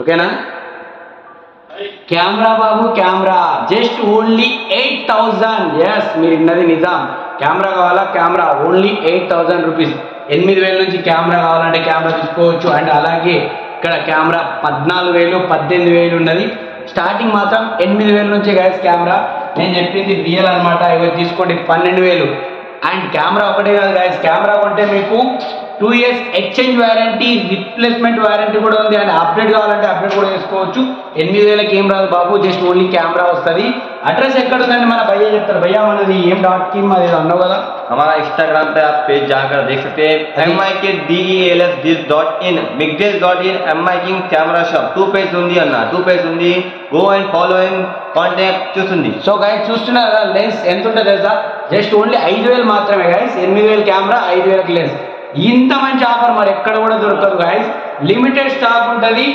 ఓకేనా? కెమెరా బాబు camera just only 8,000. Yes, మీరు విన్నది నిజాం. కెమెరా కావాలా? Camera only 8,000 rupees. 8,000 నుంచి కెమెరా కావాలంటే కెమెరా తీసుకోవచ్చు. అండ్ అలాగే ఇక్కడ కెమెరా 14,000 18,000 ఉన్నది. స్టార్టింగ్ మాత్రం 8,000 నుంచి గైస్ కెమెరా. నేను చెప్పింది రియల్ అనమాట. ఇవి తీసుకోండి 12,000. అండ్ కెమెరా ఒకటే కాదు గైస్, కెమెరా కొంటే మీకు 2 years exchange warranty, replacement warranty కూడా ఉంది. అండ్ అప్డేట్ కావాలంటే అప్డేట్ కూడా చేసుకోవచ్చు. 8,000కి ఏం రాదు బాబు, జస్ట్ ఓన్లీ కెమెరా వస్తుంది. అడ్రస్ ఎక్కడ ఉందండి మన భయ్య చెప్తారు. భయ్య మనది ఏం.com అది అన్నావు కదా. हमारा इंस्टाग्राम पे आप पेज जाकर देख सकते हैं MIKDELSDIS.in migdels.in MIKing camera shop 2 page ఉంది అన్న. 2 पेज ఉంది. Go and follow and contact చూస్తుంది. సో గైస్ చూస్తున్నారు కదా, లెన్స్ ఎంత ఉంటుంది తెలుసా? జస్ట్ ఓన్లీ 5,000 మాత్రమే గైస్. 8,000 camera, 5,000 lens. ఇంత మంచి ఆఫర్ మరి ఎక్కడ కూడా దొరకదు గైస్. లిమిటెడ్ స్టాక్ ఉంటుంది.